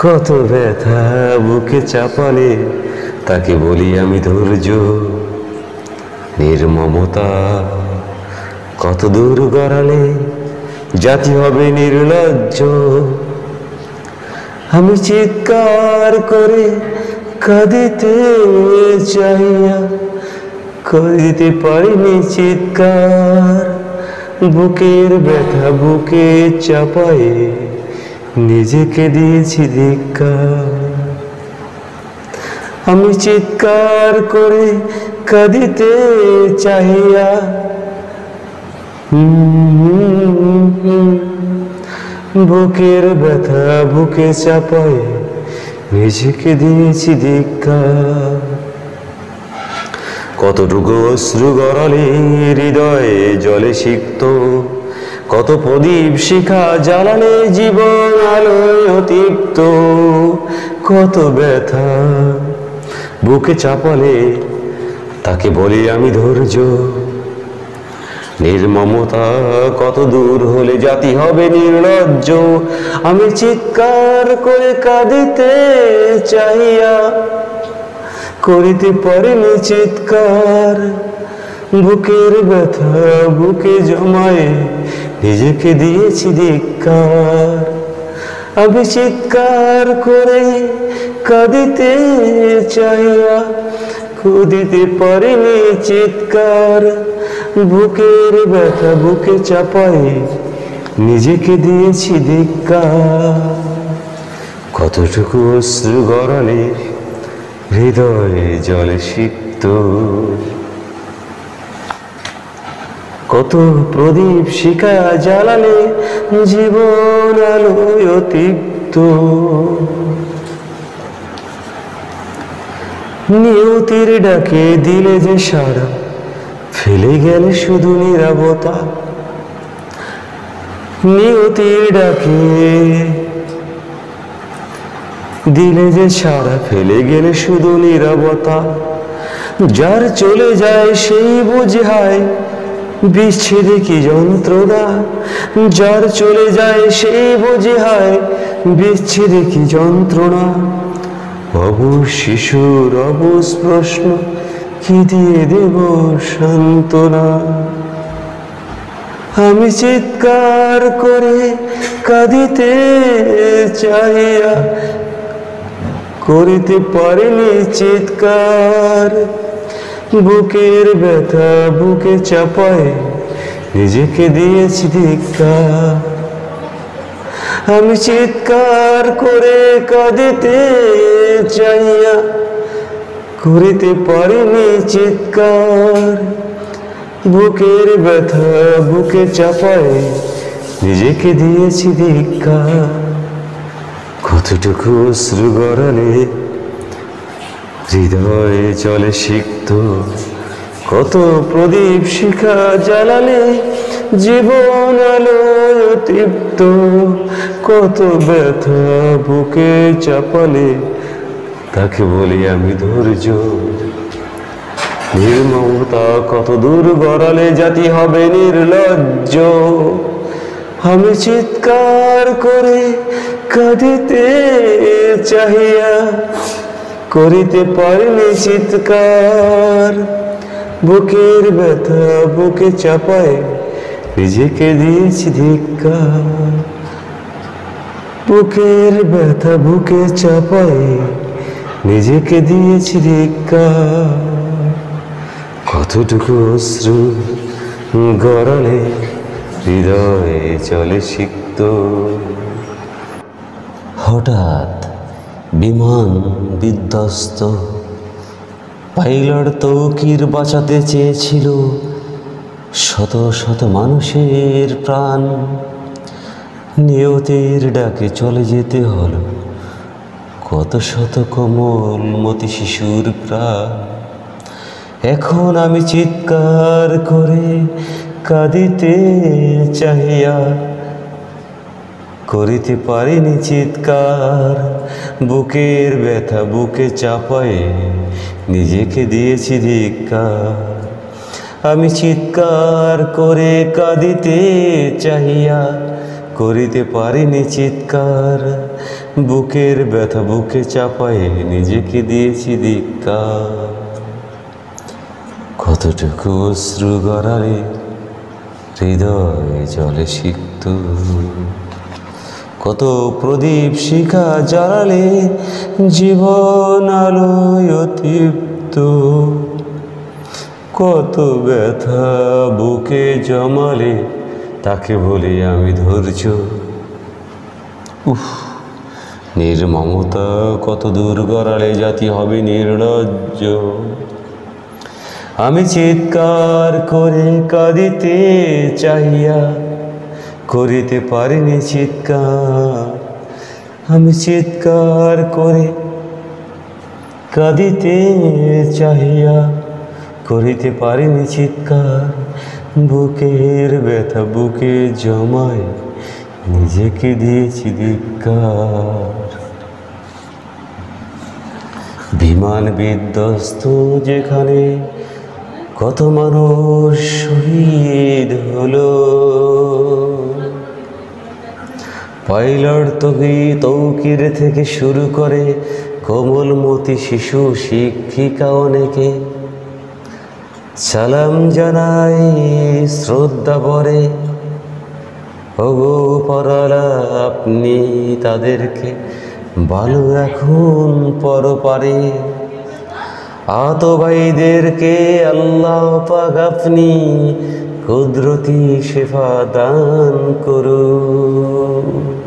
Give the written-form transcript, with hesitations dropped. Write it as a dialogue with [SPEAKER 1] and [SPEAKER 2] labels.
[SPEAKER 1] কত ব্যথা বুকে চাপালে তাকে বলি আমি ধৈর্য। নির্মমতা কত দূর গড়ালে জাতি হবে নির্লজ্জ। আমি চিৎকার করে কাঁদিতে চাইয়া করিতে পারিনি চিৎকার। বুকের ব্যথা বুকে চাপায়ে নিজেকে দিয়েছি ধিক্কার। আমি চিৎকার করে কাঁদিতে চাহিয়া বুকের ব্যথা বুকে চাপায়ে নিজেকে দিয়েছি ধিক্কার। কতটুকু অশ্রু গড়ালে হৃদয়ে জলে সিক্ত, কত প্রদীপ শিখা জ্বালালে জীবন আলোয় অতিপ্ত। কত ব্যথা বুকে চাপালে তাকে বলি আমি ধৈর্য। নির্মমতা কত দূর হলে জাতি হবে নির্লজ্জ। আমি চিৎকার করে কাঁদিতে চাহিয়া করিতে পারিনি চিৎকার। বুকের ব্যথা বুকে জমায়ে নিজেকে দিয়েছি ধিক্কার। আমি চিৎকার করে কাঁদিতে চাহিয়া করিতে পারিনি চিৎকার। বুকের ব্যথা বুকে চাপায়ে নিজেকে দিয়েছি ধিক্কার। কতটুকু অশ্রু গড়ালে হৃদয়ে জলে সিক্ত, কত প্রদীপ শিখা জ্বালালে জীবন আলোয় অতিপ্ত। নিয়তির ডাকে দিলে যে সাড়া ফেলে গেলে শুধু নীরবতা। নিয়তির ডাকে দিলে যে সাড়া ফেলে গেলে শুধু নীরবতা। যার চলে যায় সেই বুঝায় বিচ্ছেদে কি যন্ত্রণা। যার চলে যায় সেই বুঝায় বিচ্ছেদে কি যন্ত্রণা। অবুঝ শিশুর অবুঝ প্রশ্ন কি দিয়ে দেব সান্ত্বনা। আমি চিৎকার করে কাঁদিতে চাহিয়া করিতে পারিনি চিৎকার। বুকের ব্যথা বুকে চাপায়ে নিজেকে দিয়েছি ধিক্কার। আমি চিৎকার করে কাঁদিতে চাইয়া করিতে পারিনি চিৎকার। বুকের ব্যথা বুকে চাপায়ে নিজেকে দিয়েছি ধিক্কার। কতটুকু অশ্রু গড়ালে হৃদয়ে চলে সিক্ত, কত প্রদীপ শিখা জ্বালালে জীবন আলোয় তৃপ্ত। কত ব্যথা বুকে চাপালে তাকে বলি আমি ধৈর্য। নির্মমতা কত দূর গড়ালে জাতি হবে নির্লজ্জ। আমি চিৎকার করে কাঁদিতে চাহিয়া করিতে পারিনি চিৎকার। বুকের ব্যথা বুকে চাপায়ে নিজেকে দিয়েছি ধিক্কার। বুকের ব্যথা বুকে চাপায়ে নিজেকে দিয়েছি ধিক্কার। কতটুকু অশ্রু গড়ালে হৃদয়ে চলে সিক্ত। হঠাৎ বিমান বিধ্বস্ত, পাইলট তৌকির বাঁচাতে চেয়েছিল শত শত মানুষের প্রাণ। নিয়তির ডাকে চলে যেতে হলো কত শত কোমল মতি শিশুর প্রাণ। এখন আমি চিৎকার করে কাঁদিতে চাহিয়া করিতে পারিনি চিৎকার। বুকের ব্যথা বুকে চাপায়ে নিজেকে দিয়েছি ধিক্কার। আমি চিৎকার করে কাঁদিতে চাহিয়া করিতে পারিনি চিৎকার। বুকের ব্যথা বুকে চাপায়ে নিজেকে দিয়েছি ধিক্কার। কতটুকু অশ্রু গড়ালে হৃদয় জলে সিক্ত, কত প্রদীপ শিখা জ্বালালে জীবন আলোয় তৃপ্ত, কত ব্যথা বুকে জমালে তাকে বলি আমি ধৈর্য। উফ, নির্মমতা কত দূর গড়ালে জাতি হবে নির্লজ্জ। আমি চিৎকার করে কাঁদিতে চাহিয়া করিতে পারিনি চিৎকার। আমি চিৎকার করে কাঁদিতে চাহিয়া করিতে পারিনি চিৎকার। বুকের ব্যথা বুকে জমায় নিজেকে দিয়েছি ধিক্কার। বিমান বিধ্বস্ত যেখানে কত মানুষ শহীদ হলো, পাইলট তৌকির থেকে শুরু করে কোমলমতি শিশু শিক্ষিকা অনেকে সালাম জানাই শ্রদ্ধা ভরে। ওগো পরালা আপনি তাদেরকে ভালো রাখুন পরপারে। আহত ভাইদেরকে আল্লাহ পাক আপনি কুদরতি শেফা দান করুন।